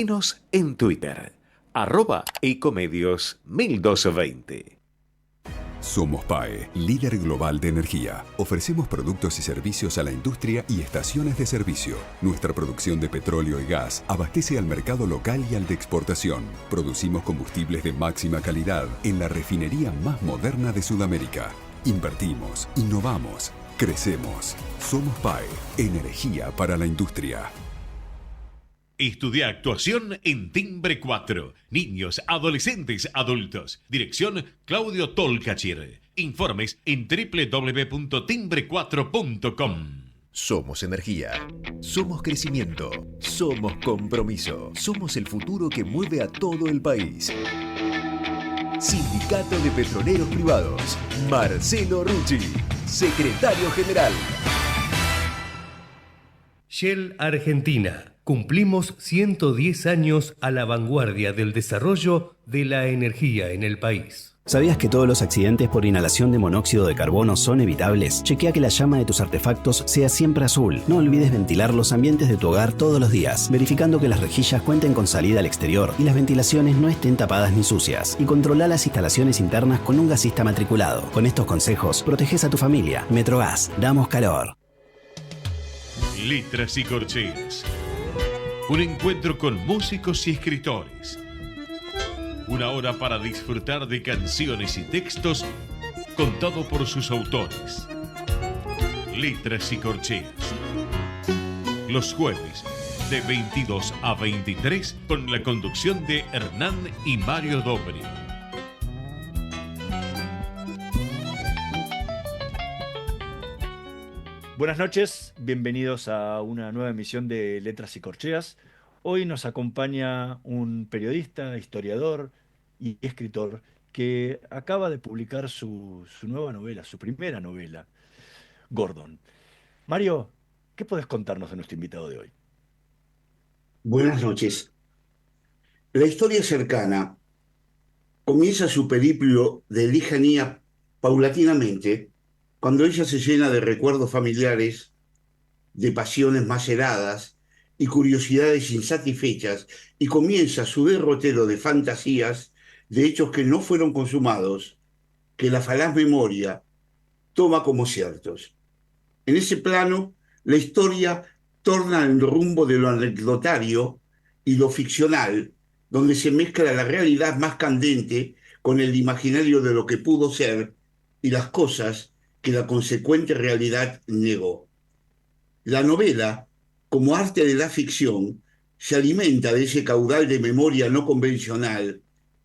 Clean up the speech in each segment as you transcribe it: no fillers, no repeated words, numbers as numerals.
Síguenos en Twitter, @ecomedios1220. Somos PAE, líder global de energía. Ofrecemos productos y servicios a la industria y estaciones de servicio. Nuestra producción de petróleo y gas abastece al mercado local y al de exportación. Producimos combustibles de máxima calidad en la refinería más moderna de Sudamérica. Invertimos, innovamos, crecemos. Somos PAE, energía para la industria. Estudia actuación en Timbre 4. Niños, adolescentes, adultos. Dirección Claudio Tolcachir. Informes en www.timbre4.com. Somos energía. Somos crecimiento. Somos compromiso. Somos el futuro que mueve a todo el país. Sindicato de Petroleros Privados. Marcelo Rucci, secretario general. Shell Argentina. Cumplimos 110 años a la vanguardia del desarrollo de la energía en el país. ¿Sabías que todos los accidentes por inhalación de monóxido de carbono son evitables? Chequea que la llama de tus artefactos sea siempre azul. No olvides ventilar los ambientes de tu hogar todos los días, verificando que las rejillas cuenten con salida al exterior y las ventilaciones no estén tapadas ni sucias. Y controla las instalaciones internas con un gasista matriculado. Con estos consejos, proteges a tu familia. Metrogas, damos calor. Letras y corcheas. Un encuentro con músicos y escritores. Una hora para disfrutar de canciones y textos contado por sus autores. Letras y corcheas. Los jueves de 22 a 23 con la conducción de Hernán y Mario Dobri. Buenas noches, bienvenidos a una nueva emisión de Letras y Corcheas. Hoy nos acompaña un periodista, historiador y escritor que acaba de publicar su nueva novela, su primera novela, Gordon. Mario, ¿qué podés contarnos de nuestro invitado de hoy? Buenas noches. La historia cercana comienza su periplo de lejanía paulatinamente cuando ella se llena de recuerdos familiares, de pasiones maceradas y curiosidades insatisfechas, y comienza su derrotero de fantasías, de hechos que no fueron consumados, que la falaz memoria toma como ciertos. En ese plano, la historia torna el rumbo de lo anecdotario y lo ficcional, donde se mezcla la realidad más candente con el imaginario de lo que pudo ser y las cosas que la consecuente realidad negó. La novela, como arte de la ficción, se alimenta de ese caudal de memoria no convencional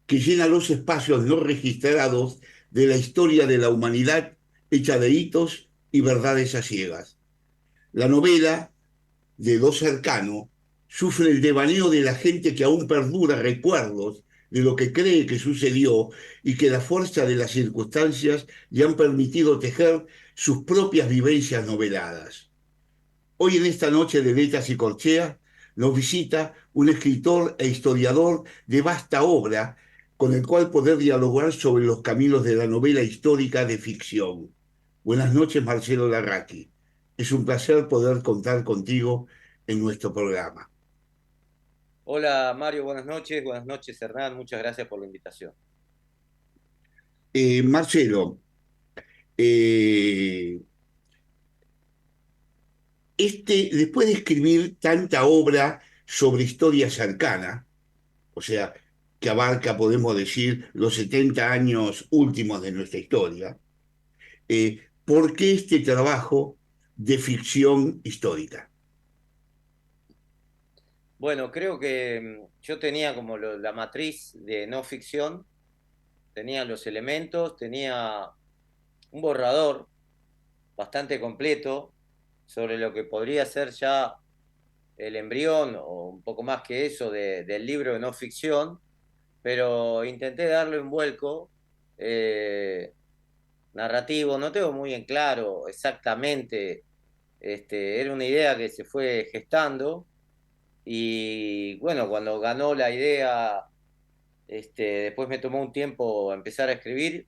que llena los espacios no registrados de la historia de la humanidad hecha de hitos y verdades a ciegas. La novela, de lo cercano, sufre el devaneo de la gente que aún perdura recuerdos de lo que cree que sucedió y que la fuerza de las circunstancias le han permitido tejer sus propias vivencias noveladas. Hoy en esta noche de Letras y Corcheas nos visita un escritor e historiador de vasta obra con el cual poder dialogar sobre los caminos de la novela histórica de ficción. Buenas noches, Marcelo Larraqui. Es un placer poder contar contigo en nuestro programa. Hola Mario, buenas noches Hernán, muchas gracias por la invitación. Marcelo, después de escribir tanta obra sobre historia cercana, o sea, que abarca, podemos decir, los 70 años últimos de nuestra historia, ¿por qué este trabajo de ficción histórica? Bueno, creo que yo tenía como la matriz de no ficción, tenía los elementos, tenía un borrador bastante completo sobre lo que podría ser ya el embrión o un poco más que eso del libro de no ficción, pero intenté darle un vuelco narrativo, no tengo muy en claro exactamente, era una idea que se fue gestando y bueno, cuando ganó la idea, después me tomó un tiempo empezar a escribir.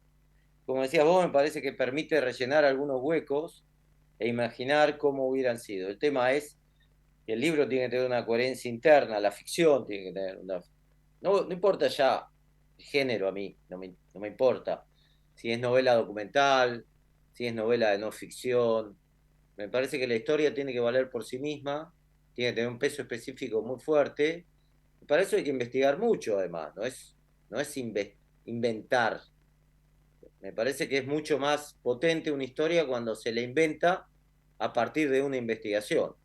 Como decías vos, me parece que permite rellenar algunos huecos e imaginar cómo hubieran sido. El tema es El libro tiene que tener una coherencia interna, la ficción tiene que tener una... No importa ya el género a mí, no me importa. Si es novela documental, si es novela de no ficción. Me parece que la historia tiene que valer por sí misma, tiene que tener un peso específico muy fuerte. Y para eso hay que investigar mucho, además, no es inventar. Me parece que es mucho más potente una historia cuando se la inventa a partir de una investigación.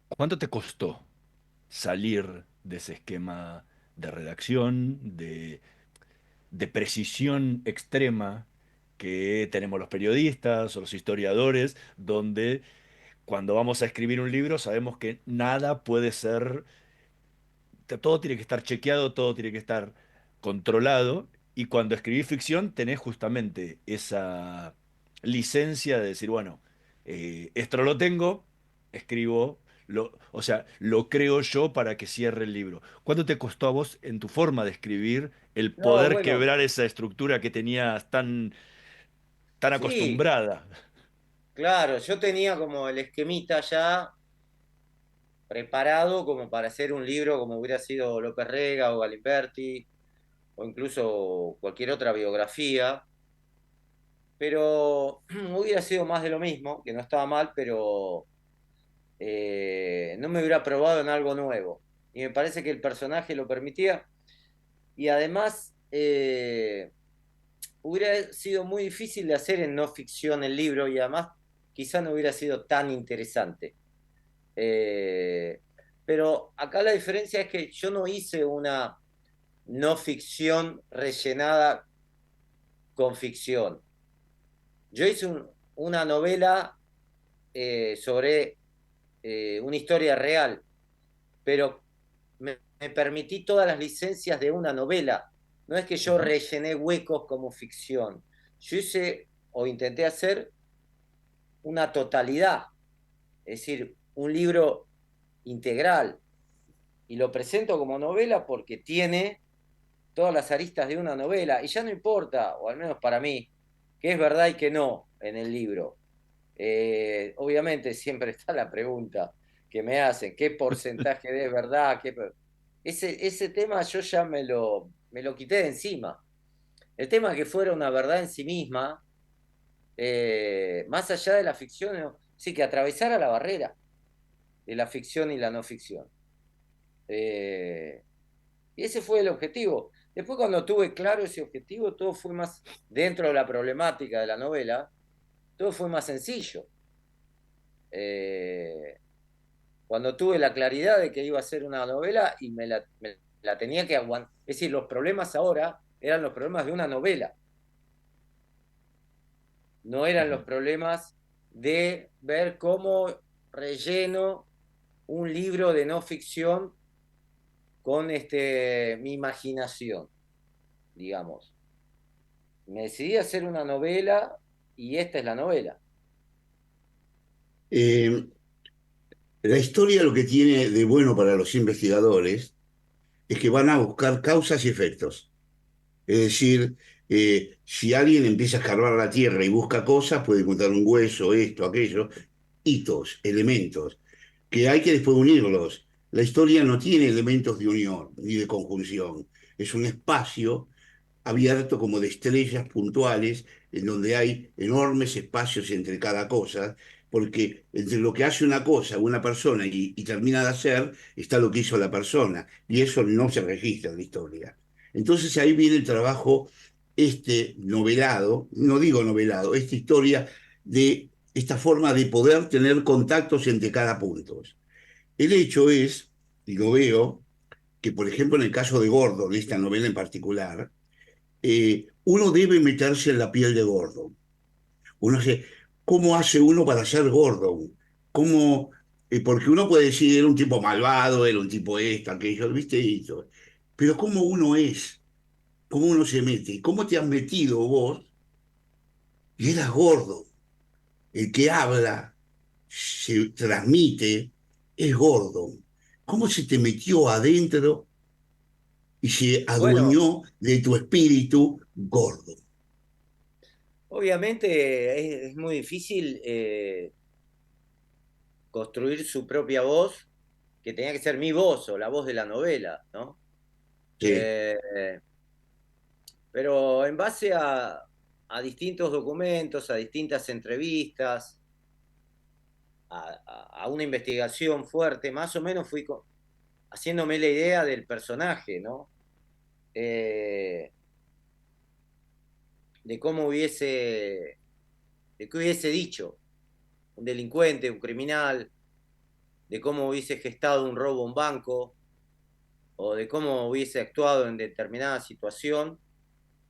¿Cuánto te costó salir de ese esquema de redacción, de precisión extrema que tenemos los periodistas o los historiadores, donde cuando vamos a escribir un libro sabemos que nada puede ser, todo tiene que estar chequeado, todo tiene que estar controlado, y cuando escribís ficción tenés justamente esa licencia de decir, bueno, esto lo tengo, escribo, o sea, lo creo yo para que cierre el libro. ¿Cuánto te costó a vos en tu forma de escribir el No, poder bueno, quebrar esa estructura que tenías tan sí, acostumbrada? claro, yo tenía como el esquemita ya preparado como para hacer un libro como hubiera sido López Rega o Galimberti o incluso cualquier otra biografía, pero hubiera sido más de lo mismo, que no estaba mal, pero no me hubiera probado en algo nuevo. Y me parece que el personaje lo permitía. Y además, hubiera sido muy difícil de hacer en no ficción el libro y además quizá no hubiera sido tan interesante. Eh, pero acá la diferencia es que yo no hice una no ficción rellenada con ficción. Yo hice una novela sobre una historia real, pero me permití todas las licencias de una novela. No es que yo Ujú. rellené huecos como ficción. Yo hice o intenté hacer una totalidad, es decir, un libro integral. Y lo presento como novela porque tiene todas las aristas de una novela. Y ya no importa, o al menos para mí, qué es verdad y qué no en el libro. Obviamente siempre está la pregunta que me hacen, ¿qué porcentaje de verdad? Ese tema yo ya me lo quité de encima. El tema es que fuera una verdad en sí misma, más allá de la ficción, ¿no? Sí, que atravesara la barrera de la ficción y la no ficción. Eh, y ese fue el objetivo. Después cuando tuve claro ese objetivo, todo fue más dentro de la problemática de la novela, todo fue más sencillo. Eh, Cuando tuve la claridad de que iba a ser una novela y me la tenía que aguantar. Es decir, los problemas ahora eran los problemas de una novela, no eran los Ujú. problemas de ver cómo relleno un libro de no ficción con mi imaginación, digamos. Me decidí a hacer una novela y esta es la novela. Eh, la historia lo que tiene de bueno para los investigadores es que van a buscar causas y efectos. Es decir, si alguien empieza a escarbar la tierra y busca cosas, puede encontrar un hueso, esto, aquello, hitos, elementos, que hay que después unirlos. La historia no tiene elementos de unión ni de conjunción. Es un espacio abierto como de estrellas puntuales, en donde hay enormes espacios entre cada cosa, porque entre lo que hace una cosa, una persona, y termina de hacer, está lo que hizo la persona, y eso no se registra en la historia. Entonces ahí viene el trabajo, este novelado, no digo novelado, esta historia de esta forma de poder tener contactos entre cada punto. El hecho es, y lo veo, que por ejemplo en el caso de Gordo, de esta novela en particular, uno debe meterse en la piel de Gordon. Uno dice, ¿cómo hace uno para ser Gordon? ¿Cómo? Porque uno puede decir, era un tipo malvado, era un tipo esto, aquello, ¿viste? Pero ¿cómo uno es? ¿Cómo uno se mete? ¿Cómo te has metido vos? Y eras Gordon. El que habla, se transmite, es Gordon. ¿Cómo se te metió adentro y se Bueno, adueñó de tu espíritu, Gordon? obviamente es muy difícil. construir su propia voz, que tenía que ser mi voz o la voz de la novela, ¿no? Sí. Pero en base a distintos documentos, a distintas entrevistas, a una investigación fuerte, más o menos fui haciéndome la idea del personaje, ¿no? De cómo de qué hubiese dicho un delincuente, un criminal, de cómo hubiese gestado un robo a un banco, o de cómo hubiese actuado en determinada situación,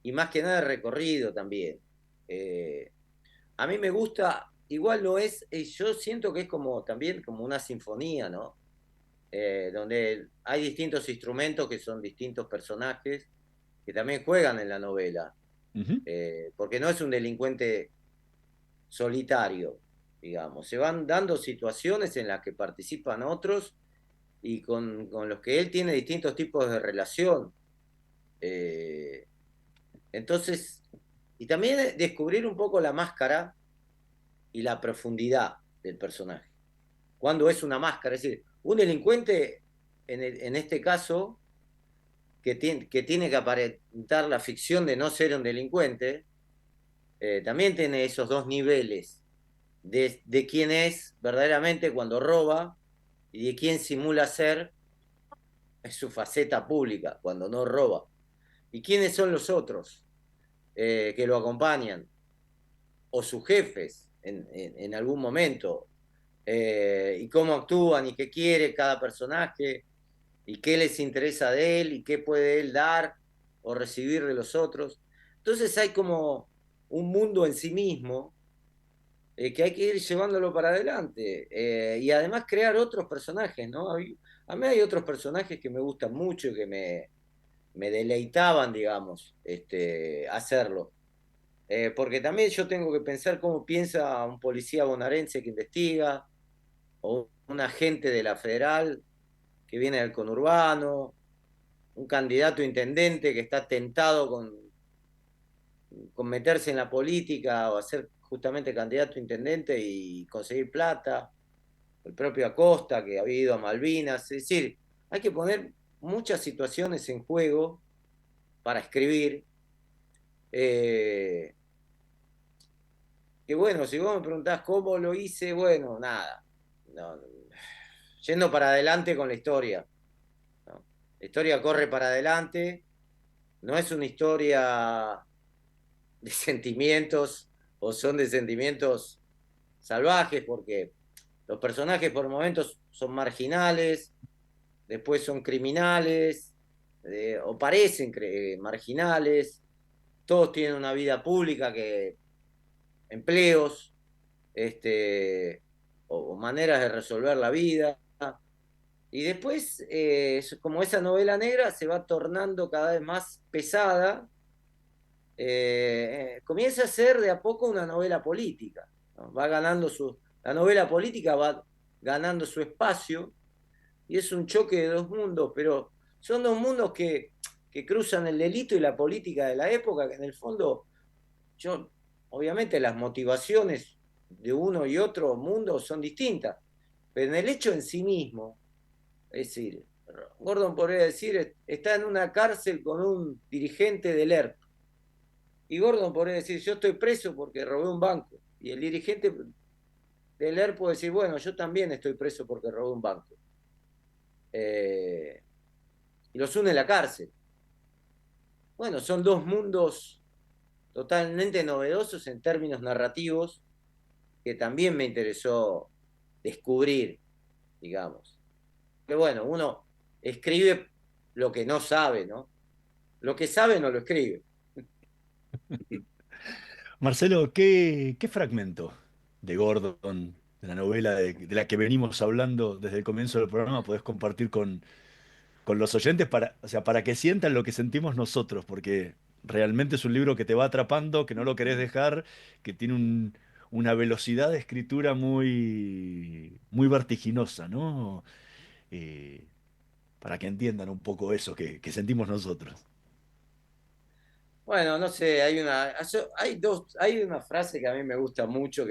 y más que nada el recorrido también. A mí me gusta, igual no es, yo siento que es como también como una sinfonía, ¿no? Donde hay distintos instrumentos que son distintos personajes que también juegan en la novela, porque no es un delincuente solitario, digamos, se van dando situaciones en las que participan otros y con los que él tiene distintos tipos de relación. Entonces, y también descubrir un poco la máscara y la profundidad del personaje. Cuando es una máscara, es decir, un delincuente, en este caso, que tiene que aparentar la ficción de no ser un delincuente, también tiene esos dos niveles de quién es verdaderamente cuando roba y de quién simula ser en su faceta pública cuando no roba. ¿Y quiénes son los otros que lo acompañan? O sus jefes en algún momento. Y cómo actúan y qué quiere cada personaje y qué les interesa de él y qué puede él dar o recibir de los otros. Entonces hay como un mundo en sí mismo que hay que ir llevándolo para adelante y además crear otros personajes, ¿no? A mí hay otros personajes que me gustan mucho y que me deleitaban, digamos, hacerlo. Porque también yo tengo que pensar cómo piensa un policía bonaerense que investiga, o un agente de la federal que viene del conurbano, un candidato a intendente que está tentado con meterse en la política o hacer justamente candidato a intendente y conseguir plata, el propio Acosta que había ido a Malvinas, es decir, hay que poner muchas situaciones en juego para escribir. Que bueno, si vos me preguntás cómo lo hice, bueno, nada. No, yendo para adelante con la historia, ¿no? La historia corre para adelante, no es una historia de sentimientos o son de sentimientos salvajes, porque los personajes por momentos son marginales, después son criminales, o parecen marginales, todos tienen una vida pública, empleos, o maneras de resolver la vida. Y después, como esa novela negra se va tornando cada vez más pesada, comienza a ser de a poco una novela política, ¿no? La novela política va ganando su espacio y es un choque de dos mundos, pero son dos mundos que cruzan el delito y la política de la época, que en el fondo, obviamente las motivaciones de uno y otro mundo son distintas, pero en el hecho en sí mismo, es decir, Gordon podría decir, está en una cárcel con un dirigente del ERP. Y Gordon podría decir, yo estoy preso porque robé un banco. Y el dirigente del ERP puede decir, bueno, yo también estoy preso porque robé un banco. Y los une la cárcel. Bueno, son dos mundos totalmente novedosos en términos narrativos que también me interesó descubrir, digamos. Que bueno, uno escribe lo que no sabe, ¿no? Lo que sabe no lo escribe. Marcelo, ¿qué fragmento de Gordon, de la novela de la que venimos hablando desde el comienzo del programa, podés compartir con los oyentes o sea, para que sientan lo que sentimos nosotros? Porque realmente es un libro que te va atrapando, que no lo querés dejar, que tiene una velocidad de escritura muy, muy vertiginosa, ¿no? Para que entiendan un poco eso que sentimos nosotros. Bueno, no sé, hay una frase que a mí me gusta mucho,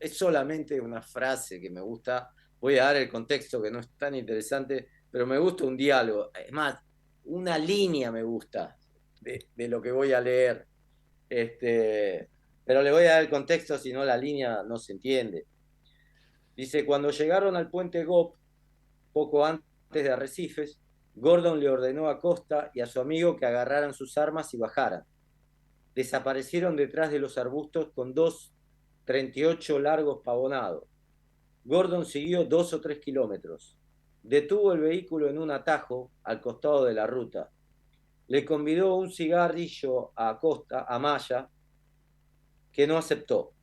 es solamente una frase que me gusta, voy a dar el contexto que no es tan interesante, pero me gusta un diálogo, es más, una línea me gusta de lo que voy a leer, pero le voy a dar el contexto, si no la línea no se entiende. Dice, cuando llegaron al puente Gop, poco antes de Arrecifes, Gordon le ordenó a Costa y a su amigo que agarraran sus armas y bajaran. Desaparecieron detrás de los arbustos con 2,38 largos pavonados. Gordon siguió 2 o 3 kilómetros. Detuvo el vehículo en un atajo al costado de la ruta. Le convidó un cigarrillo a Costa, a Maya, que no aceptó.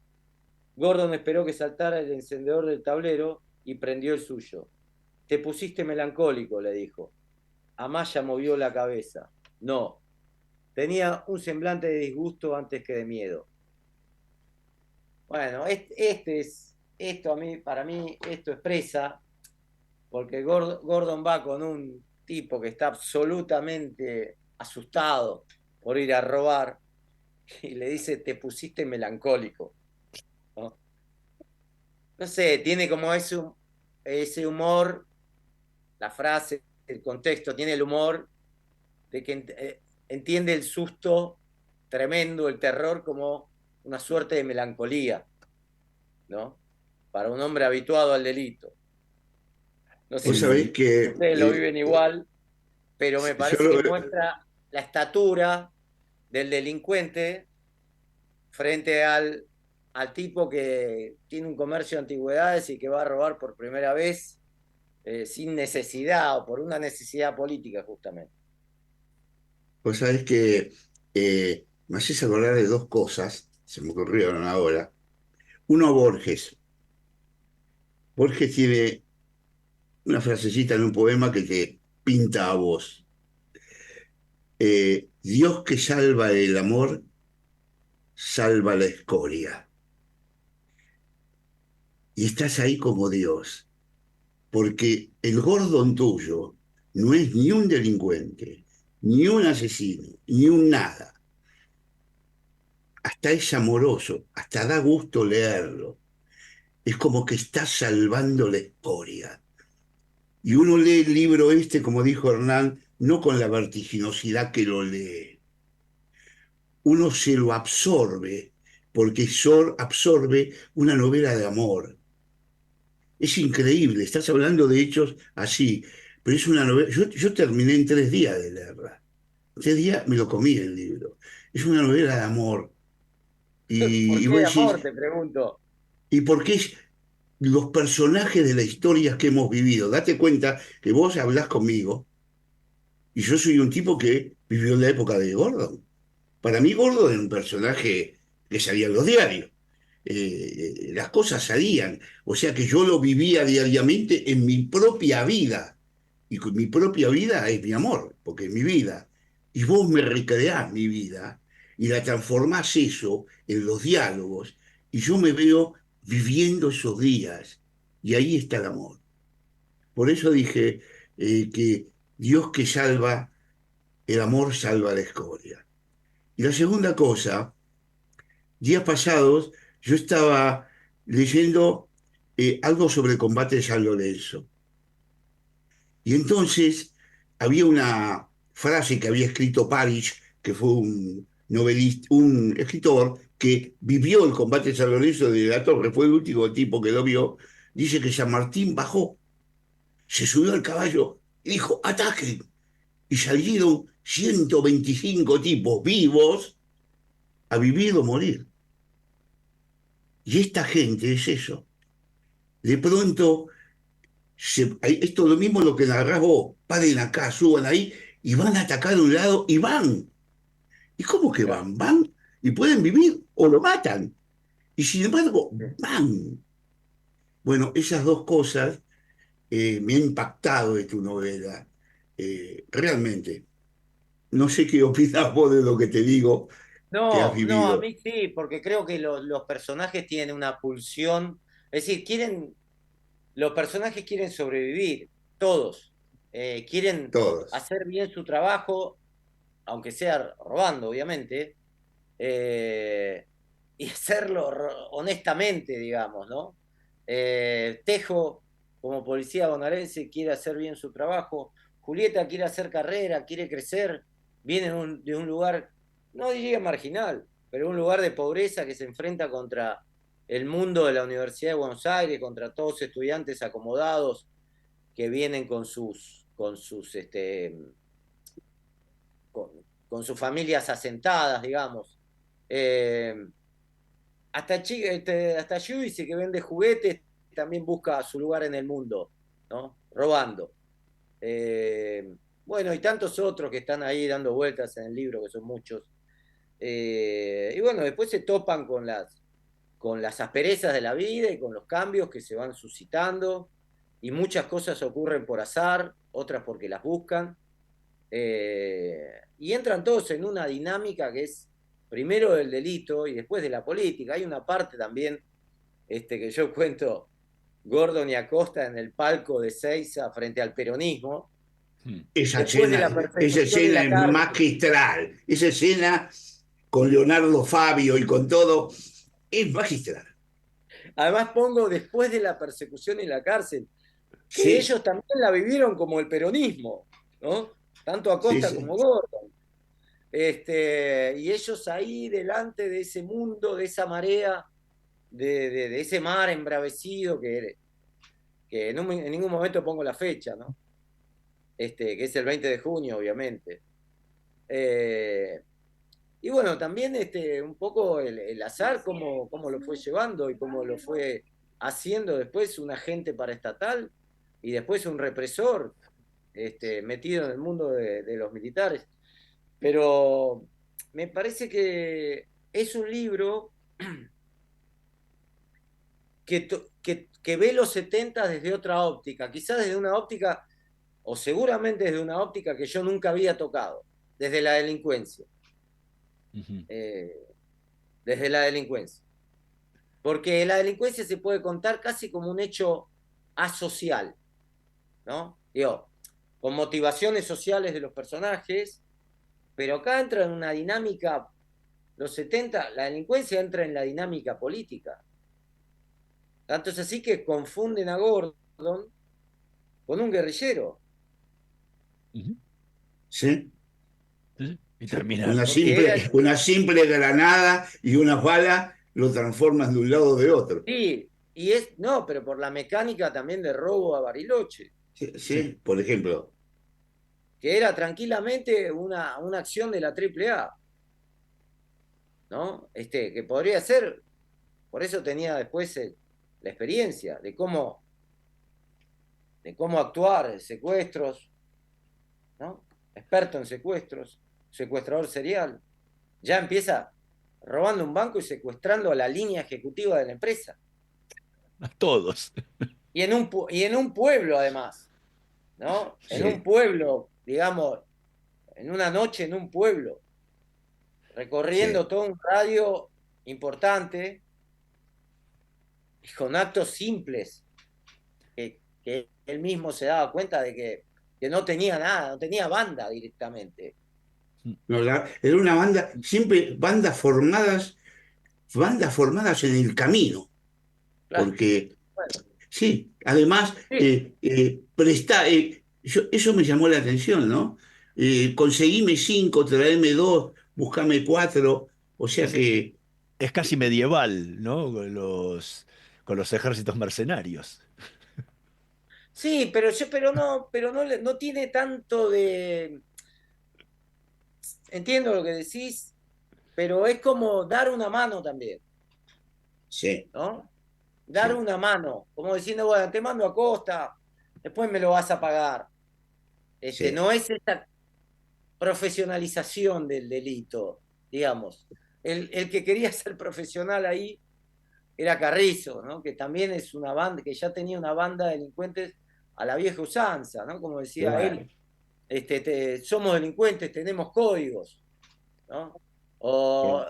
Gordon esperó que saltara el encendedor del tablero y prendió el suyo. Te pusiste melancólico, le dijo. Amaya movió la cabeza. No. Tenía un semblante de disgusto antes que de miedo. Bueno, para mí, esto expresa, porque Gordon va con un tipo que está absolutamente asustado por ir a robar y le dice, te pusiste melancólico. ¿No? No sé, tiene como ese humor, la frase, el contexto, tiene el humor de que entiende el susto tremendo, el terror, como una suerte de melancolía, ¿no? Para un hombre habituado al delito. No sé Vos si sabés que ustedes lo viven igual, pero me yo parece que muestra la estatura del delincuente frente al tipo que tiene un comercio de antigüedades y que va a robar por primera vez sin necesidad o por una necesidad política, justamente. vos sabés que me haces acordar de dos cosas, se me ocurrieron ahora. Uno, Borges. Borges tiene una frasecita en un poema que te pinta a vos. Dios que salva el amor, salva la escoria. Y estás ahí como Dios, porque el Gordon tuyo no es ni un delincuente, ni un asesino, ni un nada. Hasta es amoroso, hasta da gusto leerlo. Es como que está salvando la escoria. Y uno lee el libro este, como dijo Hernán, no con la vertiginosidad que lo lee. Uno se lo absorbe, porque absorbe una novela de amor. Es increíble, estás hablando de hechos así, pero es una novela. Yo terminé en 3 días de leerla. 3 días me lo comí el libro. Es una novela de amor. ¿Por Y qué vos de decís, amor? Te pregunto. ¿y por qué los personajes de las historias que hemos vivido? Date cuenta que vos hablás conmigo y yo soy un tipo que vivió en la época de Gordon. Para mí Gordon era un personaje que salía en los diarios. Las cosas salían. O sea que yo lo vivía diariamente en mi propia vida. Y con mi propia vida es mi amor, porque es mi vida. Y vos me recreás mi vida y la transformás eso en los diálogos. Y yo me veo viviendo esos días. Y ahí está el amor. Por eso dije que Dios que salva, el amor salva la escoria. Y la segunda cosa, días pasados yo estaba leyendo algo sobre el combate de San Lorenzo. Y entonces había una frase que había escrito Parrish, que fue un novelista, un escritor que vivió el combate de San Lorenzo de la Torre, fue el último tipo que lo vio. Dice que San Martín bajó, se subió al caballo y dijo, ataquen. Y salieron 125 tipos vivos a vivir o morir. Y esta gente es eso. De pronto, esto es lo mismo lo que narrás vos. Paren acá, suban ahí y van a atacar a un lado y van. ¿Y cómo que Claro. van? Van y pueden vivir o lo matan. Y sin embargo, van. Bueno, esas dos cosas me han impactado de tu novela. Realmente. No sé qué opinas vos de lo que te digo que has No, no, a vivido. mí sí, porque creo que los personajes tienen una pulsión, es decir, los personajes quieren sobrevivir, todos. Quieren Todos. hacer bien su trabajo aunque sea robando, obviamente, y hacerlo honestamente, digamos, ¿no? Tejo, como policía bonaerense, quiere hacer bien su trabajo. Julieta quiere hacer carrera, quiere crecer, viene de un lugar, no diría marginal, pero un lugar de pobreza que se enfrenta contra el mundo de la Universidad de Buenos Aires, contra todos estudiantes acomodados que vienen con sus con sus familias asentadas, digamos. Eh, hasta Juicy, que vende juguetes, también busca su lugar en el mundo, ¿no? Robando. Bueno, y tantos otros que están ahí dando vueltas en el libro, que son muchos. Y bueno, después se topan con las asperezas de la vida y con los cambios que se van suscitando, y muchas cosas ocurren por azar, otras porque las buscan, y entran todos en una dinámica que es primero del delito y después de la política. Hay una parte también que yo cuento, Gordon y Acosta en el palco de Seiza frente al peronismo. Esa Después de la escena persecución y la es cárcel. magistral. Esa escena con Leonardo Fabio y con todo es magistral. Además pongo después de la persecución y la cárcel, que Sí, ellos también la vivieron como el peronismo, ¿no? Tanto Acosta sí. como Gordon. Y ellos ahí delante de ese mundo, de esa marea, de ese mar embravecido que en ningún momento pongo la fecha, ¿no? Que es el 20 de junio, obviamente. Y bueno, también un poco el azar, cómo lo fue llevando y cómo lo fue haciendo después un agente paraestatal y después un represor metido en el mundo de los militares. Pero me parece que es un libro que ve los 70 desde otra óptica, quizás desde una óptica, o seguramente desde una óptica que yo nunca había tocado, desde la delincuencia. Desde la delincuencia. Porque la delincuencia se puede contar casi como un hecho asocial, ¿no? Digo, con motivaciones sociales de los personajes, pero acá entra en una dinámica, los 70, la delincuencia entra en la dinámica política. Tanto es así que confunden a Gordon con un guerrillero. Sí. Sí. Y termina. Una simple granada y unas balas lo transforman de un lado o de otro. Sí, no, pero por la mecánica también de robo a Bariloche. Sí, por ejemplo. Que era tranquilamente una acción de la AAA, ¿no? Que podría ser, por eso tenía después la experiencia de cómo actuar, secuestros, ¿no? Experto en secuestros, secuestrador serial. Ya empieza robando un banco y secuestrando a la línea ejecutiva de la empresa. A todos. Y en un pueblo, además, ¿no? Sí. En un pueblo, digamos, en una noche en un pueblo, recorriendo todo un radio importante y con actos simples que él mismo se daba cuenta de que no tenía nada, no tenía banda directamente. No, era una banda, siempre bandas formadas en el camino. Claro. Porque, Bueno, sí, además, sí. eso me llamó la atención, ¿no? Conseguime 5, traeme 2, buscame 4, o sea que... Es casi medieval, ¿no? Con los ejércitos mercenarios. Sí, pero no tiene tanto de. Entiendo lo que decís, pero es como dar una mano también, Sí, ¿no? Dar una mano, como diciendo, bueno, te mando a Costa, después me lo vas a pagar. sí. No es esta profesionalización del delito, digamos. El que quería ser profesional ahí era Carrizo, ¿no? Que también es una banda, que ya tenía una banda de delincuentes a la vieja usanza, ¿no? Como decía Claro. él, somos delincuentes, tenemos códigos, ¿no? O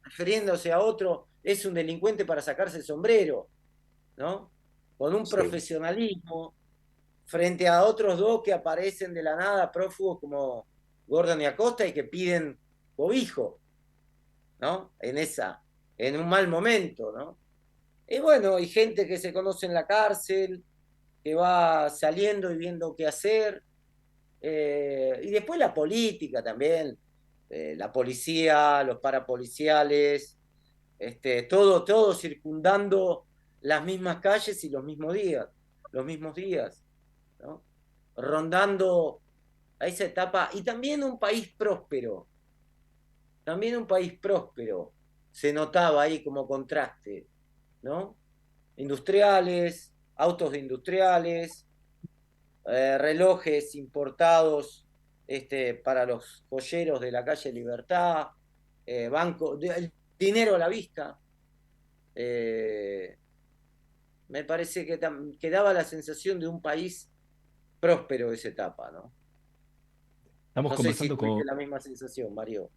refiriéndose a otro, es un delincuente para sacarse el sombrero, ¿no? Con un Sí. profesionalismo frente a otros dos que aparecen de la nada, prófugos como Gordon y Acosta y que piden cobijo, ¿no? En un mal momento, ¿no? Y bueno, hay gente que se conoce en la cárcel, que va saliendo y viendo qué hacer. Y después la política también, la policía, los parapoliciales, todo circundando las mismas calles y los mismos días, ¿no? Rondando a esa etapa. Y también un país próspero, se notaba ahí como contraste, ¿no? Industriales, autos de industriales, relojes importados para los joyeros de la calle Libertad, el dinero a la vista. Me parece que daba la sensación de un país próspero esa etapa, ¿no? Estamos No sé si conversando tuviste con... la misma sensación, Mario.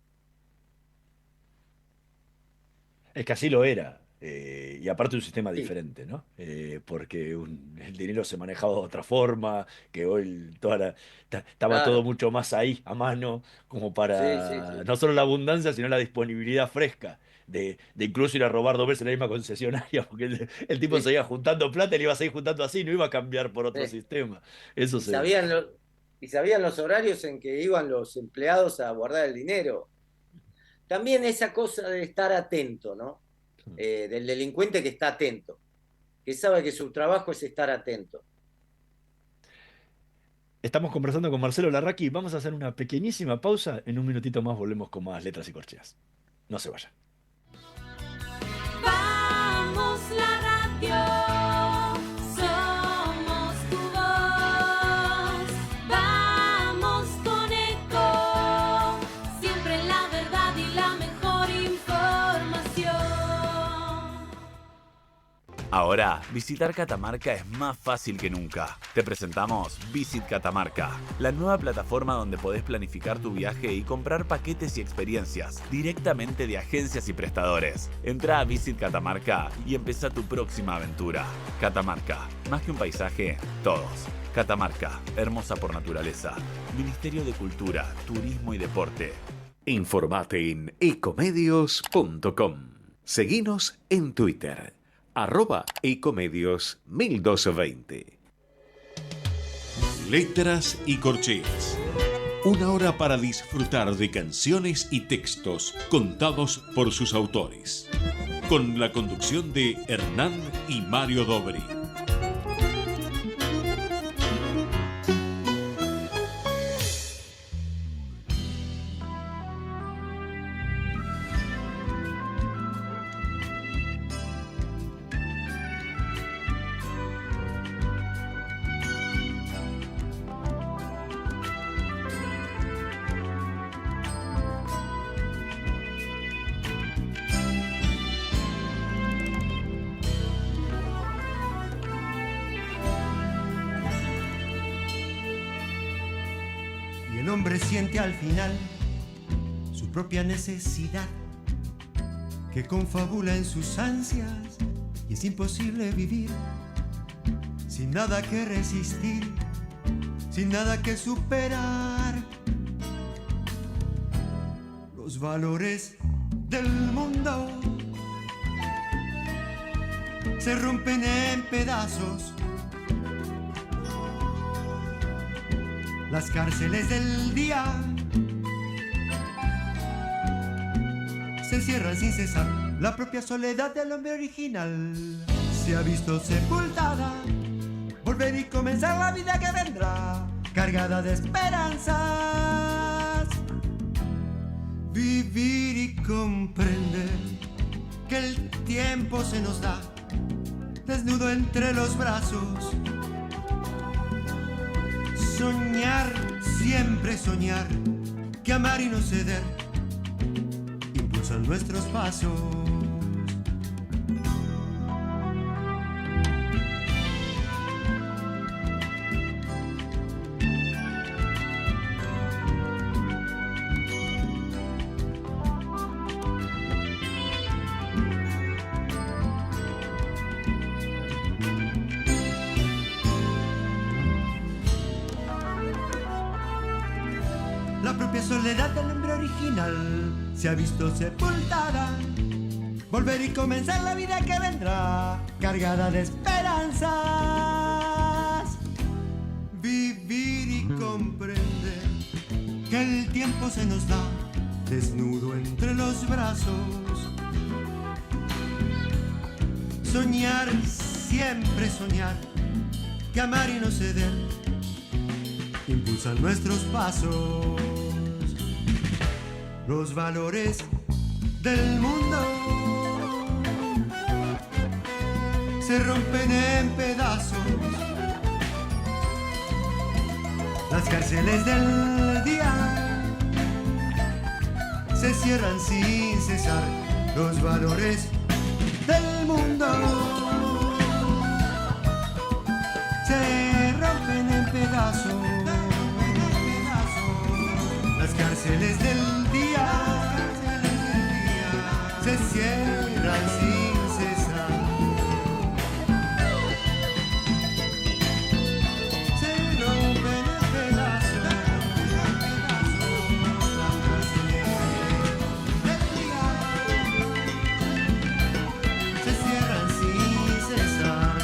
Es que así lo era. Y aparte un sistema Sí. diferente, ¿no? Porque el dinero se manejaba de otra forma, que hoy estaba todo Claro. mucho más ahí, a mano, como Sí, sí, para sí. no solo la abundancia, sino la disponibilidad fresca. De incluso ir a robar 2 veces en la misma concesionaria, porque el tipo Sí, seguía juntando plata y le iba a seguir juntando así, no iba a cambiar por otro sí. sistema. Eso Y se... sabían, y sabían los horarios en que iban los empleados a guardar el dinero. También esa cosa de estar atento, ¿no? Del delincuente que está atento, que sabe que su trabajo es estar atento. Estamos conversando con Marcelo Larraqui. Vamos a hacer una pequeñísima pausa. En un minutito más volvemos con más letras y corcheas. No se vayan. Vamos la radio, somos tu voz. Vamos con Eco, siempre la verdad y la mejor información. Ahora, visitar Catamarca es más fácil que nunca. Te presentamos Visit Catamarca, la nueva plataforma donde podés planificar tu viaje y comprar paquetes y experiencias directamente de agencias y prestadores. Entra a Visit Catamarca y empezá tu próxima aventura. Catamarca, más que un paisaje, todos. Catamarca, hermosa por naturaleza. Ministerio de Cultura, Turismo y Deporte. Informate en ecomedios.com. Seguinos en Twitter, @ecomedios1220. Letras y corcheas. Una hora para disfrutar de canciones y textos contados por sus autores. Con la conducción de Hernán y Mario Dobri. Y el hombre siente al final su propia necesidad, que confabula en sus ansias, y es imposible vivir sin nada que resistir, sin nada que superar. Los valores del mundo se rompen en pedazos. Las cárceles del día se cierran sin cesar. La propia soledad del hombre original se ha visto sepultada. Volver y comenzar la vida que vendrá, cargada de esperanzas. Vivir y comprender que el tiempo se nos da desnudo entre los brazos. Soñar, siempre soñar, que amar y no ceder impulsan nuestros pasos. La propia soledad del hombre original se ha visto sepultada. Volver y comenzar la vida que vendrá, cargada de esperanzas. Vivir y comprender que el tiempo se nos da desnudo entre los brazos. Soñar, siempre soñar, que amar y no ceder impulsan nuestros pasos. Los valores del mundo se rompen en pedazos. Las cárceles del día se cierran sin cesar. Los valores del mundo se rompen en pedazos. Las cárceles del día se cierran sin cesar. Se rompen en pedazos. Las cárceles del día se cierran sin cesar.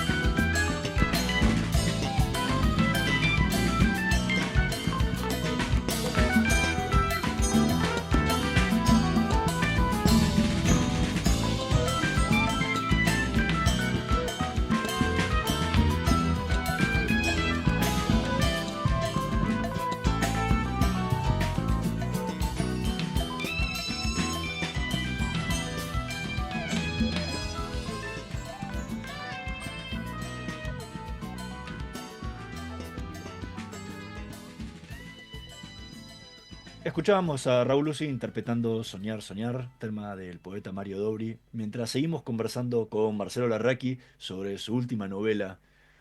Escuchábamos a Raúl Lucy interpretando Soñar, Soñar, tema del poeta Mario Dobri, mientras seguimos conversando con Marcelo Larraqui sobre su última novela,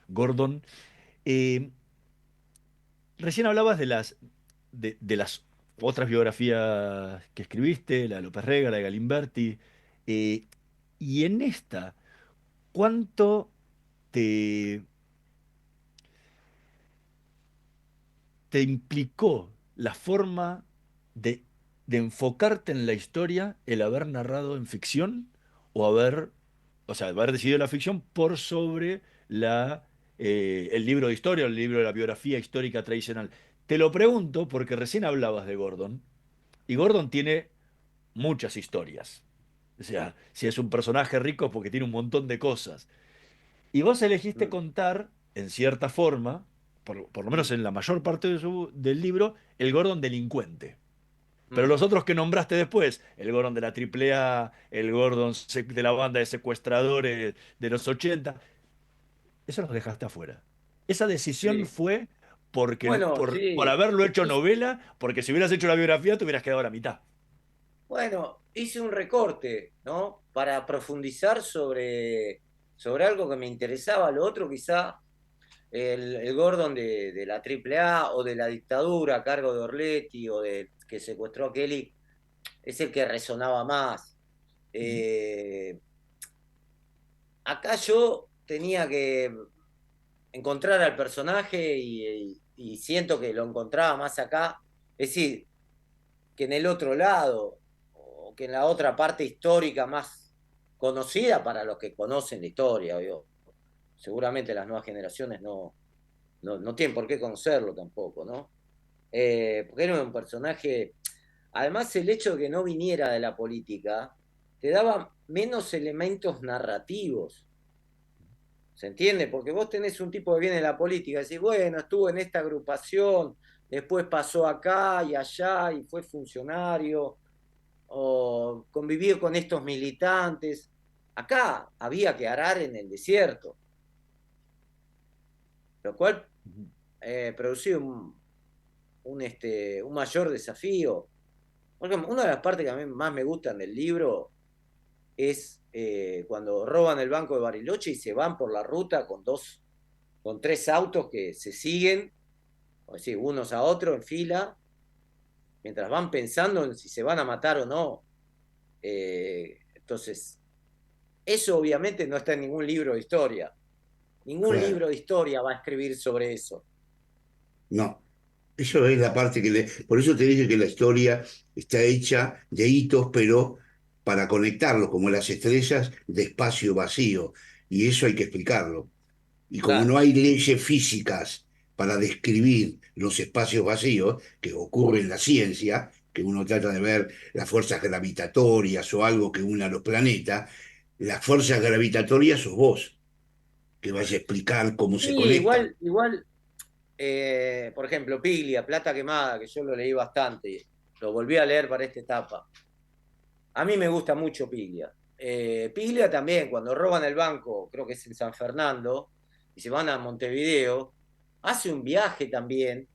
Gordon. Recién hablabas de las otras biografías que escribiste, la de López Rega, la de Galimberti, y en esta, ¿cuánto te implicó la forma de enfocarte en la historia el haber narrado en ficción o haber decidido la ficción por sobre el libro de historia o el libro de la biografía histórica tradicional? Te lo pregunto porque recién hablabas de Gordon y Gordon tiene muchas historias. O sea, si es un personaje rico es porque tiene un montón de cosas. Y vos elegiste contar, en cierta forma, por lo menos en la mayor parte del libro, el Gordon delincuente. Pero los otros que nombraste después, el Gordon de la AAA, el Gordon de la banda de secuestradores de los 80, eso los dejaste afuera. Esa decisión Sí. fue porque, Bueno, sí. por haberlo hecho novela, porque si hubieras hecho la biografía te hubieras quedado a la mitad. Bueno, hice un recorte, ¿no? Para profundizar sobre algo que me interesaba. Lo otro quizá, el Gordon de la AAA o de la dictadura a cargo de Orletti o de que secuestró a Kelly, es el que resonaba más. Acá yo tenía que encontrar al personaje y siento que lo encontraba más acá, es decir, que en el otro lado, o que en la otra parte histórica más conocida para los que conocen la historia, obvio. Seguramente las nuevas generaciones no tienen por qué conocerlo tampoco, ¿no? Porque era un personaje, además el hecho de que no viniera de la política, te daba menos elementos narrativos. ¿Se entiende? Porque vos tenés un tipo que viene de la política y decís, bueno, estuvo en esta agrupación, después pasó acá y allá y fue funcionario, o convivió con estos militantes. Acá había que arar en el desierto, lo cual producía un mayor desafío. Por ejemplo, una de las partes que a mí más me gustan del libro es cuando roban el banco de Bariloche y se van por la ruta con 3 autos que se siguen, es decir, unos a otros en fila, mientras van pensando en si se van a matar o no. Entonces, eso obviamente no está en ningún libro de historia. Ningún Claro. libro de historia va a escribir sobre eso. No. Eso es la parte por eso te dije que la historia está hecha de hitos, pero para conectarlos, como las estrellas, de espacio vacío. Y eso hay que explicarlo. Y como Claro. no hay leyes físicas para describir los espacios vacíos, que ocurre en la ciencia, que uno trata de ver las fuerzas gravitatorias o algo que una a los planetas, las fuerzas gravitatorias sos vos, que vas a explicar cómo se Sí, conectan. igual, por ejemplo, Piglia, Plata Quemada, que yo lo leí bastante, lo volví a leer para esta etapa. A mí me gusta mucho Piglia. Piglia también, cuando roban el banco, creo que es en San Fernando, y se van a Montevideo, hace un viaje también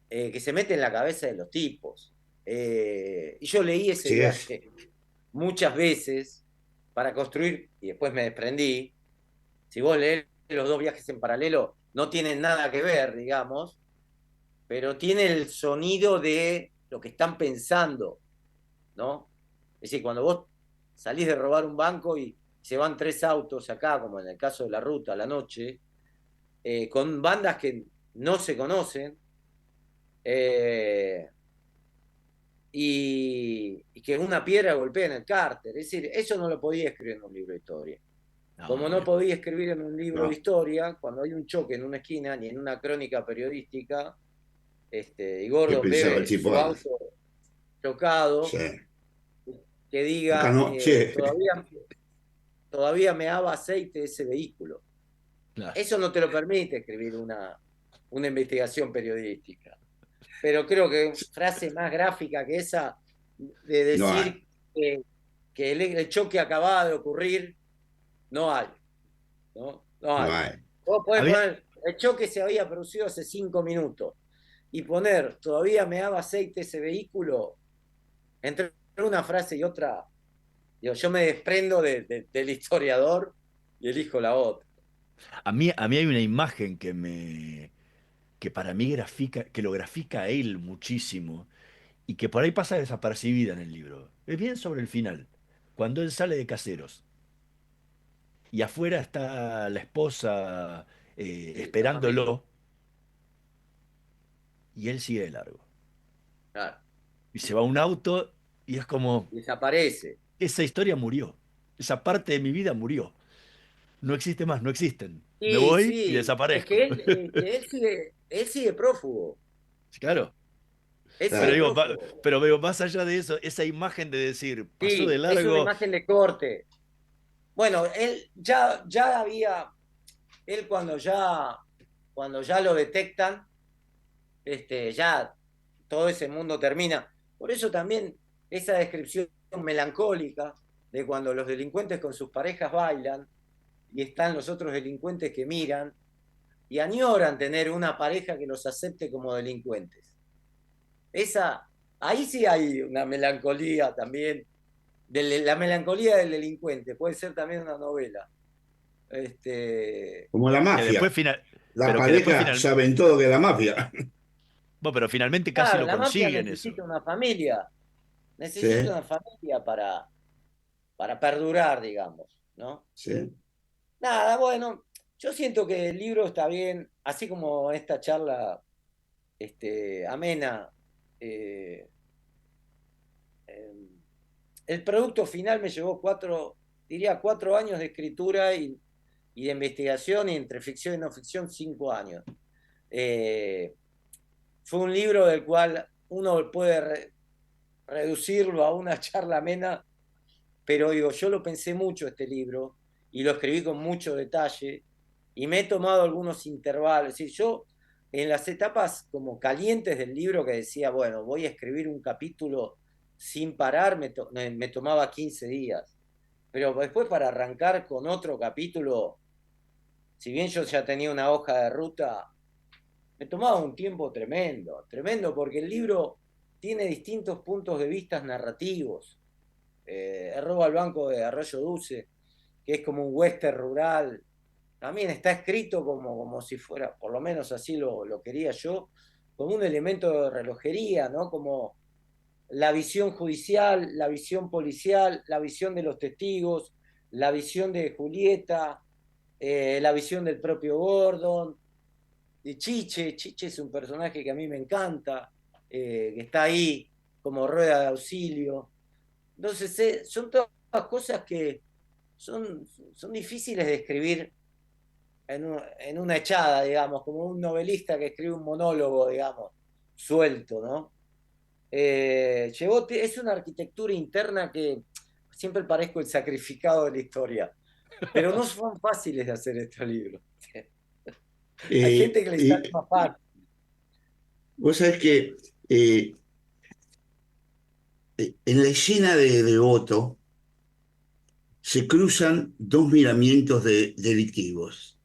que se mete en la cabeza de los tipos. Y yo leí ese Sí es. viaje muchas veces para construir, y después me desprendí. Si vos lees los dos viajes en paralelo, no tienen nada que ver, digamos, pero tiene el sonido de lo que están pensando, ¿no? Es decir, cuando vos salís de robar un banco y se van 3 autos acá, como en el caso de La Ruta, a la noche, con bandas que no se conocen, eh, y que una piedra golpea en el cárter. Es decir, eso no lo podía escribir en un libro de historia. Como no podía escribir en un libro de No, historia, cuando hay un choque en una esquina, ni en una crónica periodística, y ¿qué Gordon pensaba el ve tipo? su Ah, auto chocado, sí. que Acá diga, no, che. todavía me daba aceite ese vehículo. Claro. Eso no te lo permite escribir una investigación periodística. Pero creo que frase más gráfica que esa de No hay, decir que el choque acababa de ocurrir, no hay. ¿No? No no hay. hay. Vos podés Había, poner, el choque se había producido hace 5 minutos y poner, todavía me daba aceite ese vehículo, entre una frase y otra, digo, yo me desprendo del historiador y elijo la otra. a mí hay una imagen que para mí que lo grafica a él muchísimo y que por ahí pasa desapercibida en el libro. Es bien sobre el final, cuando él sale de Caseros y afuera está la esposa Sí, la familia. esperándolo y él sigue de largo. Claro. Y se va a un auto y es como, Desaparece. esa historia murió, esa parte de mi vida murió. No existe más, no existen. Me Sí, voy y sí. Es desaparezco. que él sigue prófugo. Claro. Él Pero sigue Claro. digo, prófugo. pero veo más allá de eso, esa imagen de decir, pasó de Sí, es una largo. imagen de corte. Bueno, él ya había, él cuando ya lo detectan, ya todo ese mundo termina. Por eso también esa descripción melancólica de cuando los delincuentes con sus parejas bailan y están los otros delincuentes que miran y añoran tener una pareja que los acepte como delincuentes. Ahí sí hay una melancolía también, la melancolía del delincuente, puede ser también una novela. Como la Que después mafia. final, La pero que después pareja final, saben todo que es la mafia. bueno, pero finalmente casi Claro, lo la mafia consiguen eso. necesita una familia, necesita Sí, una familia para perdurar, digamos, ¿no? sí. Nada, bueno, yo siento que el libro está bien, así como esta charla amena. eh, eh, el producto final me llevó diría 4 años de escritura y de investigación, y entre ficción y no ficción, 5 años. Eh, Fue un libro del cual uno puede reducirlo a una charla amena, pero digo, yo lo pensé mucho este libro y lo escribí con mucho detalle y me he tomado algunos intervalos. Es decir, yo en las etapas como calientes del libro que decía, bueno, voy a escribir un capítulo sin parar, me tomaba 15 días. Pero después para arrancar con otro capítulo, si bien yo ya tenía una hoja de ruta, me tomaba un tiempo tremendo, tremendo, porque el libro tiene distintos puntos de vista narrativos. El robo al banco de Arroyo Dulce, que es como un western rural, también está escrito como si fuera, por lo menos así lo quería yo, como un elemento de relojería, ¿no? Como la visión judicial, la visión policial, la visión de los testigos, la visión de Julieta, la visión del propio Gordon, Chiche es un personaje que a mí me encanta, que está ahí como rueda de auxilio. Entonces, son todas cosas que son difíciles de escribir en una echada, digamos, como un novelista que escribe un monólogo, digamos, suelto, ¿no? Es una arquitectura interna que siempre parezco el sacrificado de la historia, pero no son fáciles de hacer estos libros. Hay gente que le sale más fácil. Vos sabés que en la escena de Devoto se cruzan dos miramientos delictivos,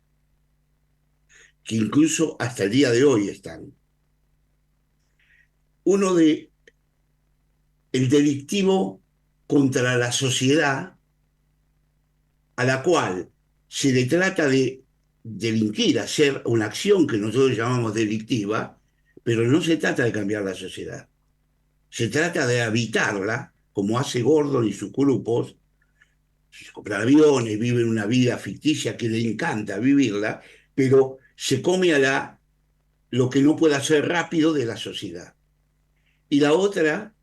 que incluso hasta el día de hoy están. Uno de el delictivo contra la sociedad, a la cual se le trata de delinquir, hacer una acción que nosotros llamamos delictiva, pero no se trata de cambiar la sociedad. Se trata de habitarla, como hace Gordon y sus grupos. Se compran aviones, viven una vida ficticia que le encanta vivirla, pero se come lo que no puede hacer rápido de la sociedad. Y la otra,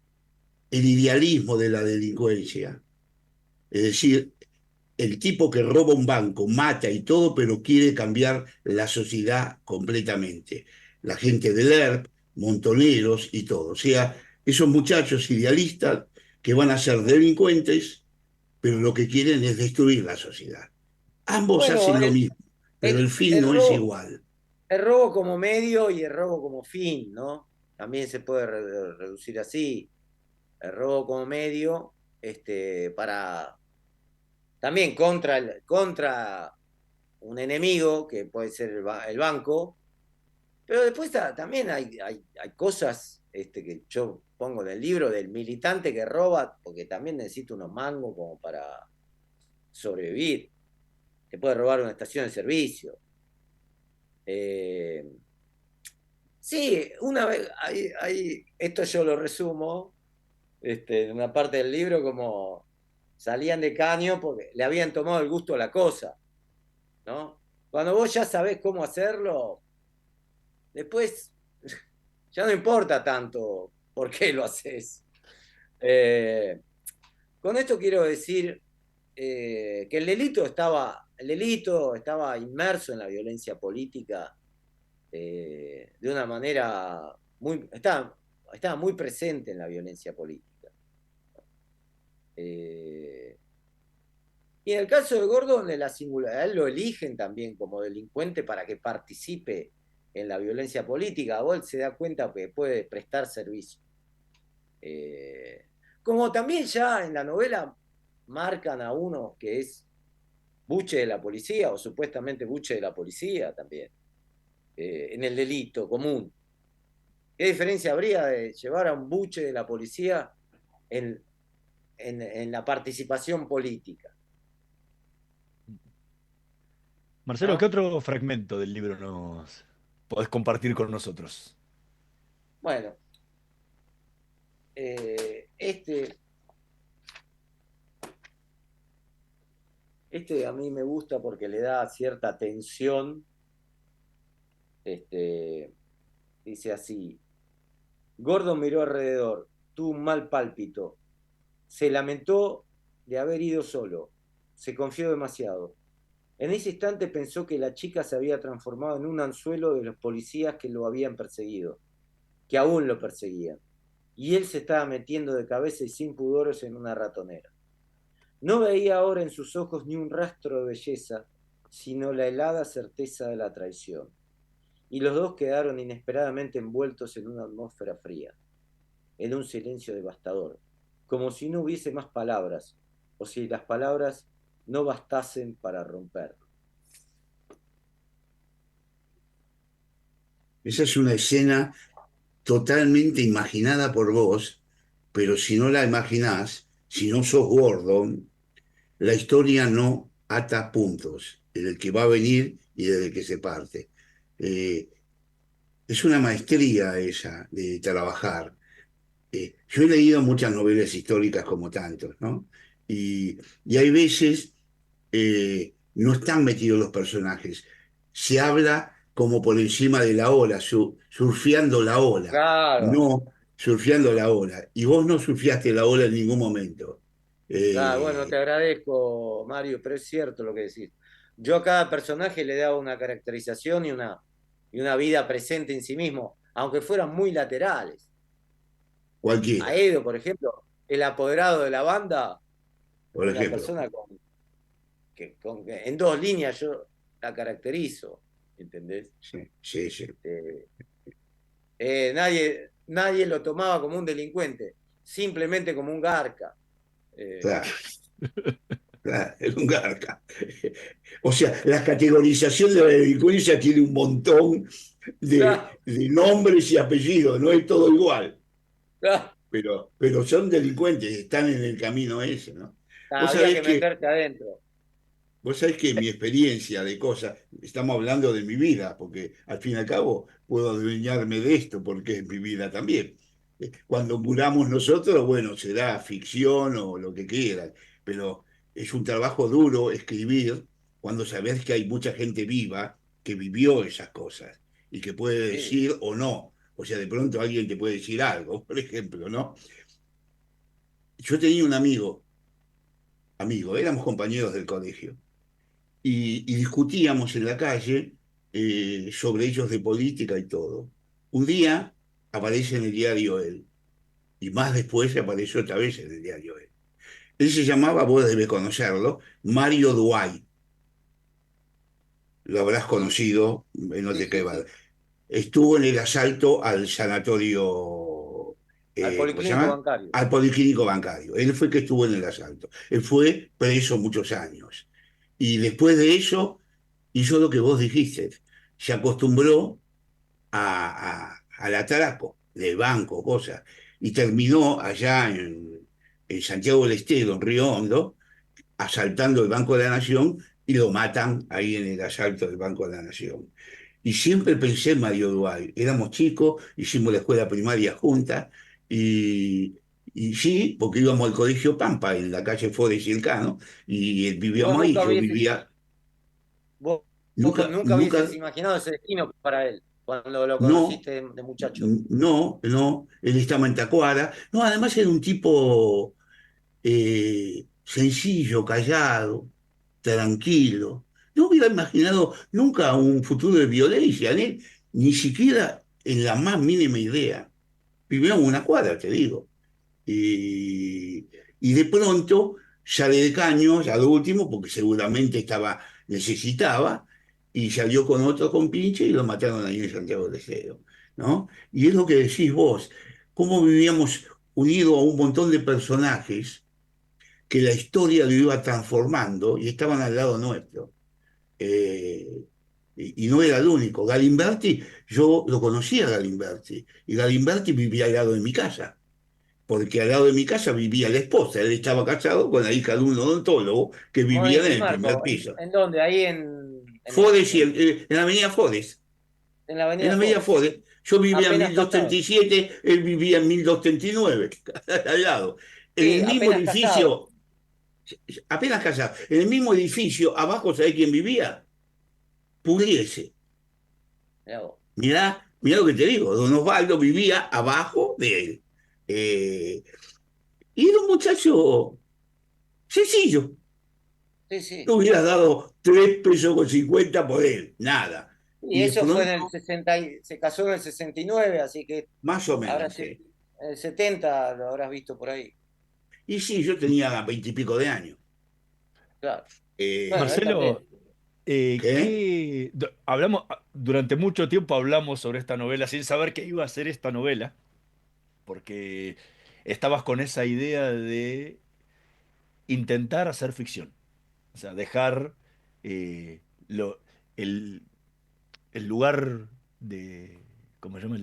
el idealismo de la delincuencia. Es decir, el tipo que roba un banco, mata y todo, pero quiere cambiar la sociedad completamente. La gente del ERP, montoneros y todo. O sea, esos muchachos idealistas que van a ser delincuentes, pero lo que quieren es destruir la sociedad. Ambos Bueno, hacen lo mismo, pero el fin el no es robo, igual. el robo como medio y el robo como fin, ¿no? También se puede reducir así. El robo como medio, para también contra un enemigo, que puede ser el banco, pero después también hay cosas que yo pongo en el libro del militante que roba, porque también necesita unos mangos como para sobrevivir. Te puede robar una estación de servicio. Sí, una vez, esto yo lo resumo en una parte del libro, como salían de caño porque le habían tomado el gusto a la cosa, ¿no? Cuando vos ya sabés cómo hacerlo, después ya no importa tanto por qué lo haces. Con esto quiero decir que el delito estaba inmerso en la violencia política de una manera estaba muy presente en la violencia política. Y en el caso de Gordon, de la singularidad, él lo eligen también como delincuente para que participe en la violencia política. Vos se da cuenta que puede prestar servicio. Como también ya en la novela marcan a uno que es buche de la policía, o supuestamente buche de la policía también, en el delito común. ¿Qué diferencia habría de llevar a un buche de la policía en la participación política? Marcelo, ¿qué otro fragmento del libro nos podés compartir con nosotros? Bueno, este a mí me gusta porque le da cierta tensión. Dice así: Gordon miró alrededor, tuvo un mal pálpito, se lamentó de haber ido solo, se confió demasiado. En ese instante pensó que la chica se había transformado en un anzuelo de los policías que lo habían perseguido, que aún lo perseguían, y él se estaba metiendo de cabeza y sin pudores en una ratonera. No veía ahora en sus ojos ni un rastro de belleza, sino la helada certeza de la traición. Y los dos quedaron inesperadamente envueltos en una atmósfera fría, en un silencio devastador, como si no hubiese más palabras, o si las palabras no bastasen para romper. Esa es una escena totalmente imaginada por vos, pero si no la imaginás, si no sos Gordon, la historia no ata puntos, desde el que va a venir y desde el que se parte. Es una maestría esa de trabajar. Yo he leído muchas novelas históricas como tantos, ¿no? Y hay veces no están metidos los personajes. Se habla como por encima de la ola, surfeando la ola, Claro, no surfeando la ola. Y vos no surfeaste la ola en ningún momento. claro, bueno, te Eh, agradezco, Mario, pero es cierto lo que decís. Yo a cada personaje le daba una caracterización y una vida presente en sí mismo, aunque fueran muy laterales. A Cualquiera, Edo, por ejemplo, el apoderado de la banda, por una ejemplo. persona que en dos líneas yo la caracterizo, ¿entendés? Sí, sí, sí. Eh, nadie lo tomaba como un delincuente, simplemente como un garca. Eh, Claro, claro, es un garca. O sea, la categorización de la delincuencia tiene un montón claro, de nombres y apellidos, no es todo igual, claro, pero son delincuentes, están en el camino ese, ¿no? Vos había sabés que que, meterse adentro. vos sabés que mi experiencia de cosas, estamos hablando de mi vida, porque al fin y al cabo puedo adueñarme de esto, porque es mi vida también. Cuando muramos nosotros, bueno, será ficción o lo que quieran, pero es un trabajo duro escribir cuando sabés que hay mucha gente viva que vivió esas cosas y que puede Sí, decir o no. O sea, de pronto alguien te puede decir algo, por ejemplo, ¿no? Yo tenía un amigo, éramos compañeros del colegio y discutíamos en la calle sobre hechos de política y todo. Un día aparece en el diario él, y más después apareció otra vez en el diario él. Él se llamaba, vos debes conocerlo, Mario Duay. Lo habrás sí, conocido, no sí, te sí, queda. sí. Estuvo en el asalto al sanatorio, Al ¿cómo se policlínico llama? bancario. Al policlínico bancario. Él fue que estuvo en el asalto. Él fue preso muchos años. Y después de eso, hizo lo que vos dijiste. Se acostumbró al atraco de banco, cosas. Y terminó allá en Santiago del Estero, en Río Hondo, asaltando el Banco de la Nación y lo matan ahí en el asalto del Banco de la Nación. Y siempre pensé en Mario Duval. Éramos chicos, hicimos la escuela primaria juntas y, y sí, porque íbamos al colegio Pampa en la calle Forest y Elcano y Vos vivíamos ahí. nunca Yo hubieses, vivía, vos, vos nunca, nunca nunca, hubieses imaginado ese destino para él cuando lo no, conociste de muchacho. no, él estaba en Tacuara. No, además era un tipo sencillo, callado, tranquilo. No hubiera imaginado nunca un futuro de violencia en él, ni siquiera en la más mínima idea. Vivíamos en una cuadra, te digo. Y de pronto sale de caños a lo último, porque seguramente necesitaba, y salió con otro compinche y lo mataron ahí en Santiago del Estero, ¿no? Y es lo que decís vos, cómo vivíamos unidos a un montón de personajes que la historia lo iba transformando y estaban al lado nuestro. Y no era el único. Galimberti, yo lo conocía a Galimberti, y Galimberti vivía al lado de mi casa, porque al lado de mi casa vivía la esposa, él estaba casado con la hija de un odontólogo que vivía en Muy, el primer Marco, piso. en dónde? Ahí Fodes en la avenida Fodes. en la En avenida la avenida Ford. Fodes. Yo vivía en Apenas casado. 1237, él vivía en 1239, al lado. En Sí, el mismo apenas casado. edificio, apenas casado, en el mismo edificio, abajo, ¿sabés quién vivía? Pugliese. Mirá vos. Mirá lo que te digo, don Osvaldo vivía abajo de él. Eh, y era un muchacho sencillo. Sí, sí. No hubieras dado 3 pesos con 50 por él, nada. Y Y de eso fue en pronto, el 60, se casó en el 69, así que más o habrá menos, sido, sí. en el 70 lo habrás visto por ahí. Y sí, yo tenía 20 y pico de años. Claro. Bueno, él también. Marcelo, ¿Qué? hablamos, durante mucho tiempo hablamos sobre esta novela sin saber qué iba a ser esta novela, porque estabas con esa idea de intentar hacer ficción, o sea, dejar eh, lo- el, el lugar de, ¿cómo se llama?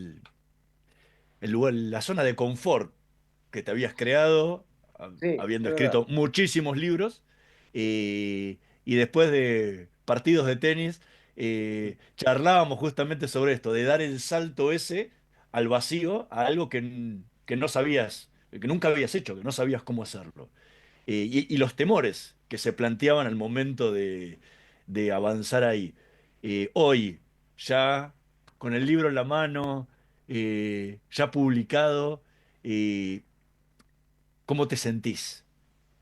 El lugar, la zona de confort que te habías creado, Sí, es habiendo verdad. escrito muchísimos libros, y después de partidos de tenis, charlábamos justamente sobre esto, de dar el salto ese al vacío, a algo que no sabías, que nunca habías hecho, que no sabías cómo hacerlo. Y los temores que se planteaban al momento de avanzar ahí. Hoy, ya con el libro en la mano, ya publicado, ¿cómo te sentís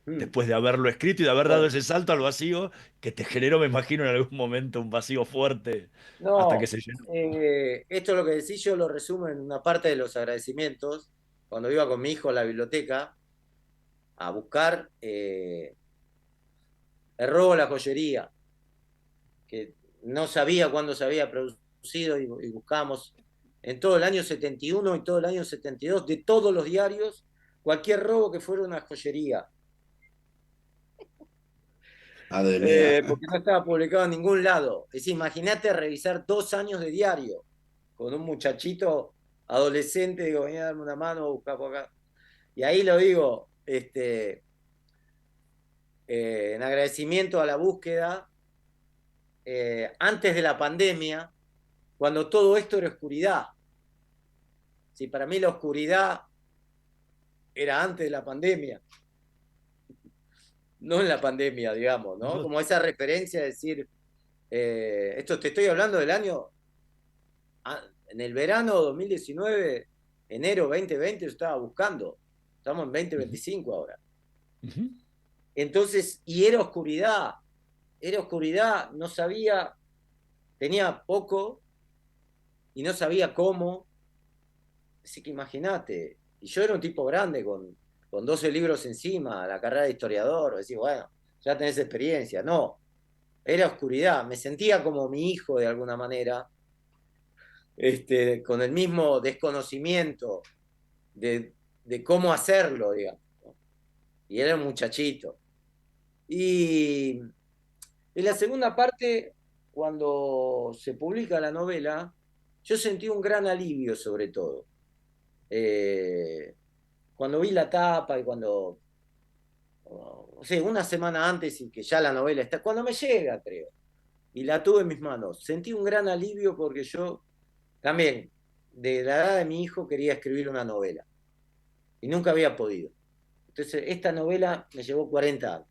después de haberlo escrito y de haber dado Bueno, ese salto al vacío que te generó, me imagino, en algún momento un vacío fuerte hasta que no, se llenó? esto lo que decís yo lo resumo en una parte de los agradecimientos. Cuando iba con mi hijo a la biblioteca a buscar el robo a la joyería, que no sabía cuándo se había producido y buscamos en todo el año 71 y todo el año 72 de todos los diarios cualquier robo que fuera una joyería. Madre mía. Porque no estaba publicado en ningún lado. Es decir, imagínate revisar 2 años de diario con un muchachito adolescente, digo, venía a darme una mano, buscar por acá. Y ahí lo digo, en agradecimiento a la búsqueda, antes de la pandemia, cuando todo esto era oscuridad. Sí, para mí la oscuridad era antes de la pandemia, no en la pandemia, digamos, ¿no? Como esa referencia de decir, esto te estoy hablando del año, en el verano 2019, enero 2020, yo estaba buscando, estamos en 2025 ahora. Entonces, y era oscuridad, no sabía, tenía poco y no sabía cómo, así que imagínate, y yo era un tipo grande con 12 libros encima, la carrera de historiador, decís, bueno, ya tenés experiencia. No, era oscuridad, me sentía como mi hijo de alguna manera, con el mismo desconocimiento de cómo hacerlo, digamos. Y era un muchachito. Y en la segunda parte, cuando se publica la novela, yo sentí un gran alivio sobre todo. Cuando vi la tapa y cuando, o sea, una semana antes y que ya la novela está, cuando me llega, creo, y la tuve en mis manos, sentí un gran alivio porque yo también, de la edad de mi hijo, quería escribir una novela y nunca había podido. Entonces, esta novela me llevó 40 años.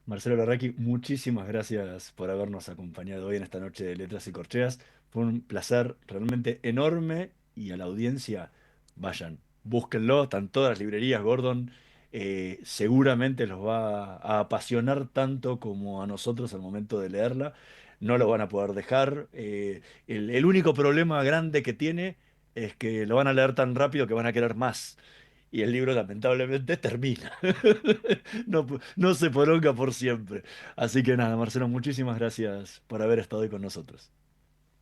Marcelo Larraqui, muchísimas gracias por habernos acompañado hoy en esta noche de Letras y Corcheas. Fue un placer realmente enorme y a la audiencia, vayan, búsquenlo, están todas las librerías, Gordon. Seguramente los va a apasionar tanto como a nosotros al momento de leerla. No lo van a poder dejar. El único problema grande que tiene es que lo van a leer tan rápido que van a querer más. Y el libro lamentablemente termina. No se prolonga por siempre. Así que nada, Marcelo, muchísimas gracias por haber estado hoy con nosotros.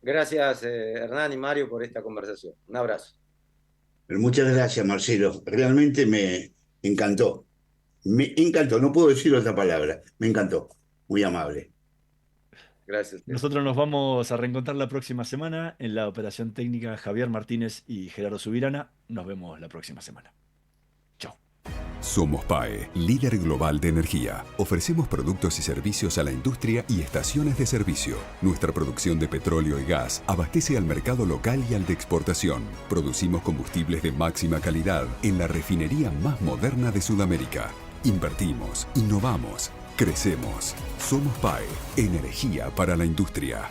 Gracias, Hernán y Mario, por esta conversación. Un abrazo. Pero muchas gracias, Marcelo. Realmente me encantó. Me encantó, no puedo decir otra palabra. Me encantó. Muy amable. Gracias. Nosotros nos vamos a reencontrar la próxima semana en la operación técnica Javier Martínez y Gerardo Subirana. Nos vemos la próxima semana. Somos PAE, líder global de energía. Ofrecemos productos y servicios a la industria y estaciones de servicio. Nuestra producción de petróleo y gas abastece al mercado local y al de exportación. Producimos combustibles de máxima calidad en la refinería más moderna de Sudamérica. Invertimos, innovamos, crecemos. Somos PAE, energía para la industria.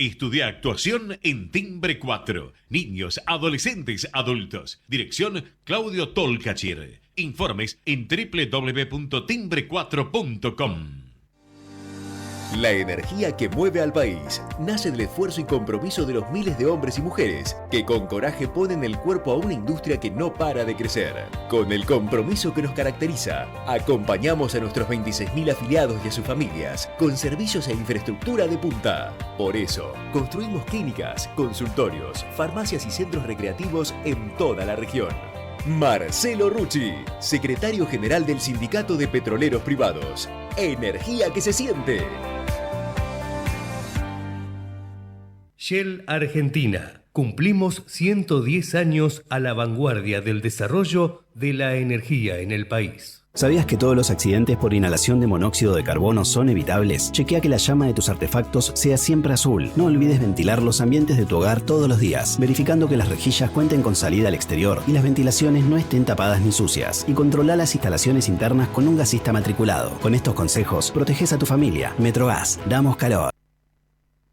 Estudia actuación en Timbre 4. Niños, adolescentes, adultos. Dirección Claudio Tolcachir. Informes en www.timbre4.com. La energía que mueve al país nace del esfuerzo y compromiso de los miles de hombres y mujeres que con coraje ponen el cuerpo a una industria que no para de crecer. Con el compromiso que nos caracteriza, acompañamos a nuestros 26.000 afiliados y a sus familias con servicios e infraestructura de punta. Por eso, construimos clínicas, consultorios, farmacias y centros recreativos en toda la región. Marcelo Rucci, secretario general del Sindicato de Petroleros Privados. Energía que se siente. Shell Argentina. Cumplimos 110 años a la vanguardia del desarrollo de la energía en el país. ¿Sabías que todos los accidentes por inhalación de monóxido de carbono son evitables? Chequea que la llama de tus artefactos sea siempre azul. No olvides ventilar los ambientes de tu hogar todos los días, verificando que las rejillas cuenten con salida al exterior y las ventilaciones no estén tapadas ni sucias. Y controla las instalaciones internas con un gasista matriculado. Con estos consejos, proteges a tu familia. Metrogas, damos calor.